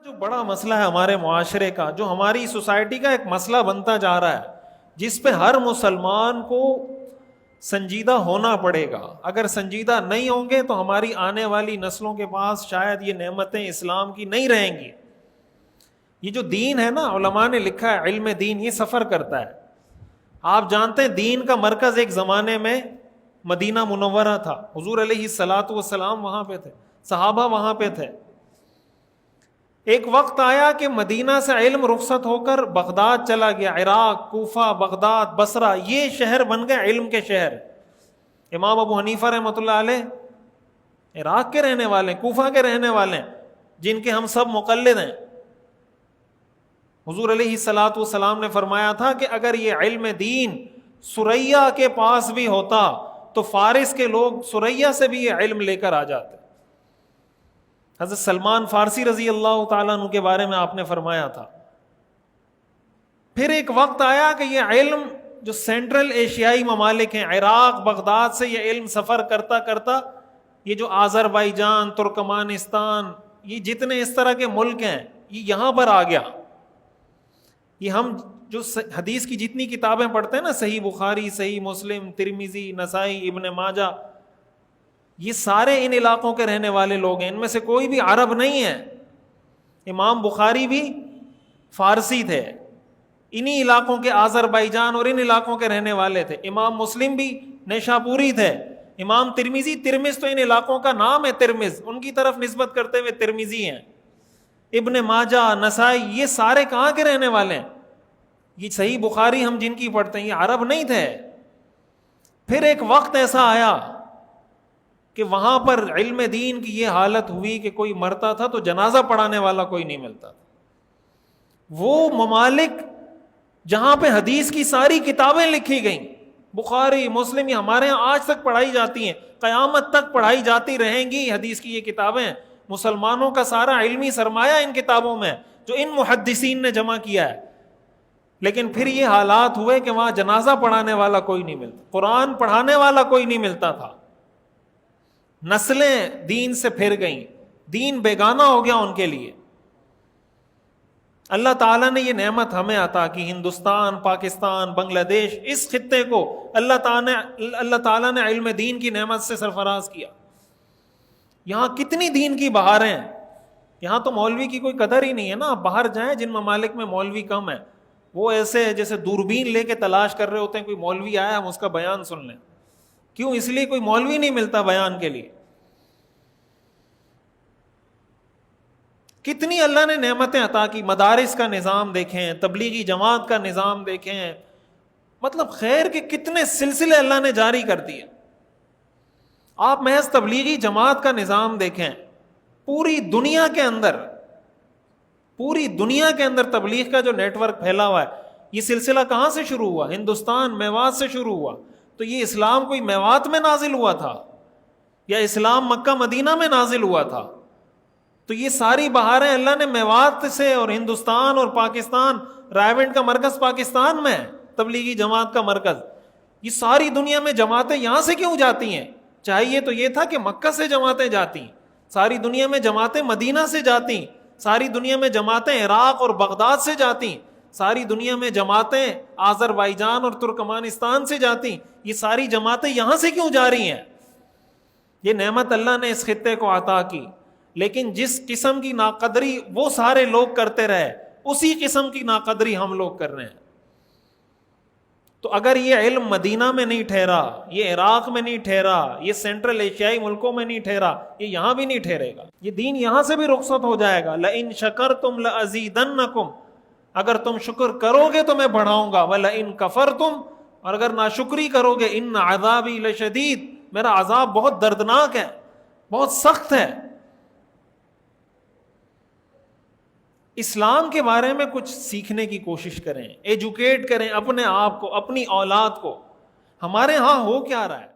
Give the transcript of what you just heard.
جو بڑا مسئلہ ہے ہمارے معاشرے کا، جو ہماری سوسائٹی کا ایک مسئلہ بنتا جا رہا ہے، جس پہ ہر مسلمان کو سنجیدہ ہونا پڑے گا. اگر سنجیدہ نہیں ہوں گے تو ہماری آنے والی نسلوں کے پاس شاید یہ نعمتیں اسلام کی نہیں رہیں گی. یہ جو دین ہے نا، علماء نے لکھا ہے علم دین یہ سفر کرتا ہے. آپ جانتے ہیں دین کا مرکز ایک زمانے میں مدینہ منورہ تھا. حضور علیہ الصلاۃ والسلام وہاں پہ تھے، صحابہ وہاں پہ تھے. ایک وقت آیا کہ مدینہ سے علم رخصت ہو کر بغداد چلا گیا. عراق، کوفہ، بغداد، بصرہ، یہ شہر بن گئے علم کے شہر. امام ابو حنیفہ رحمۃ اللہ علیہ عراق کے رہنے والے ہیں، کوفہ کے رہنے والے ہیں، جن کے ہم سب مقلد ہیں. حضور علیہ الصلاۃ والسلام نے فرمایا تھا کہ اگر یہ علم دین سریا کے پاس بھی ہوتا تو فارس کے لوگ سریا سے بھی یہ علم لے کر آ جاتے. حضرت سلمان فارسی رضی اللہ تعالیٰ عنہ کے بارے میں آپ نے فرمایا تھا. پھر ایک وقت آیا کہ یہ علم جو سینٹرل ایشیائی ممالک ہیں، عراق، بغداد سے یہ علم سفر کرتا کرتا یہ جو آذربائیجان، ترکمانستان، یہ جتنے اس طرح کے ملک ہیں یہ یہاں پر آ گیا. یہ ہم جو حدیث کی جتنی کتابیں پڑھتے ہیں نا، صحیح بخاری، صحیح مسلم، ترمذی، نسائی، ابن ماجہ، یہ سارے ان علاقوں کے رہنے والے لوگ ہیں. ان میں سے کوئی بھی عرب نہیں ہے. امام بخاری بھی فارسی تھے، انہی علاقوں کے آذربائیجان اور ان علاقوں کے رہنے والے تھے. امام مسلم بھی نیشاپوری تھے. امام ترمذی، ترمذ تو ان علاقوں کا نام ہے، ترمذ ان کی طرف نسبت کرتے ہوئے ترمذی ہیں. ابن ماجہ، نسائی، یہ سارے کہاں کے رہنے والے ہیں؟ یہ صحیح بخاری ہم جن کی پڑھتے ہیں یہ عرب نہیں تھے. پھر ایک وقت ایسا آیا کہ وہاں پر علم دین کی یہ حالت ہوئی کہ کوئی مرتا تھا تو جنازہ پڑھانے والا کوئی نہیں ملتا تھا. وہ ممالک جہاں پہ حدیث کی ساری کتابیں لکھی گئیں، بخاری، مسلم، یہ ہمارے ہاں آج تک پڑھائی جاتی ہیں، قیامت تک پڑھائی جاتی رہیں گی. حدیث کی یہ کتابیں، مسلمانوں کا سارا علمی سرمایہ ان کتابوں میں جو ان محدثین نے جمع کیا ہے. لیکن پھر یہ حالات ہوئے کہ وہاں جنازہ پڑھانے والا کوئی نہیں ملتا، قرآن پڑھانے والا کوئی نہیں ملتا تھا. نسلیں دین سے پھر گئیں، دین بیگانہ ہو گیا ان کے لیے. اللہ تعالیٰ نے یہ نعمت ہمیں عطا کی. ہندوستان، پاکستان، بنگلہ دیش، اس خطے کو اللہ تعالیٰ نے علم دین کی نعمت سے سرفراز کیا. یہاں کتنی دین کی بہاریں ہیں. یہاں تو مولوی کی کوئی قدر ہی نہیں ہے نا. آپ باہر جائیں جن ممالک میں مولوی کم ہے، وہ ایسے جیسے دوربین لے کے تلاش کر رہے ہوتے ہیں کوئی مولوی آیا ہم اس کا بیان سن لیں. کیوں؟ اس لیے کوئی مولوی نہیں ملتا بیان کے لیے. کتنی اللہ نے نعمتیں عطا کی. مدارس کا نظام دیکھیں، تبلیغی جماعت کا نظام دیکھیں، مطلب خیر کے کتنے سلسلے اللہ نے جاری کر دیے. آپ محض تبلیغی جماعت کا نظام دیکھیں، پوری دنیا کے اندر تبلیغ کا جو نیٹ ورک پھیلا ہوا ہے. یہ سلسلہ کہاں سے شروع ہوا؟ ہندوستان، میوات سے شروع ہوا. تو یہ اسلام کوئی میوات میں نازل ہوا تھا یا اسلام مکہ مدینہ میں نازل ہوا تھا؟ تو یہ ساری بہاریں اللہ نے میوات سے، اور ہندوستان اور پاکستان، رائے کا مرکز پاکستان میں ہے، تبلیغی جماعت کا مرکز. یہ ساری دنیا میں جماعتیں یہاں سے کیوں جاتی ہیں؟ چاہیے تو یہ تھا کہ مکہ سے جماعتیں جاتی، ساری دنیا میں جماعتیں مدینہ سے جاتی، ساری دنیا میں جماعتیں عراق اور بغداد سے جاتی، ساری دنیا میں جماعتیں آذربائیجان اور ترکمانستان سے جاتی. یہ ساری جماعتیں یہاں سے کیوں جا رہی ہیں؟ یہ نعمت اللہ نے اس خطے کو عطا کی. لیکن جس قسم کی ناقدری وہ سارے لوگ کرتے رہے، اسی قسم کی ناقدری ہم لوگ کر رہے ہیں. تو اگر یہ علم مدینہ میں نہیں ٹھہرا، یہ عراق میں نہیں ٹھہرا، یہ سینٹرل ایشیائی ملکوں میں نہیں ٹھہرا، یہ یہاں بھی نہیں ٹھہرے گا. یہ دین یہاں سے بھی رخصت ہو جائے گا. لئن شکرتم لازیدنکم، اگر تم شکر کرو گے تو میں بڑھاؤں گا. ولئن کفرتم، اور اگر ناشکری کرو گے، ان عذابی لشدید، میرا عذاب بہت دردناک ہے، بہت سخت ہے. اسلام کے بارے میں کچھ سیکھنے کی کوشش کریں، ایجوکیٹ کریں اپنے آپ کو، اپنی اولاد کو. ہمارے ہاں ہو کیا رہا ہے؟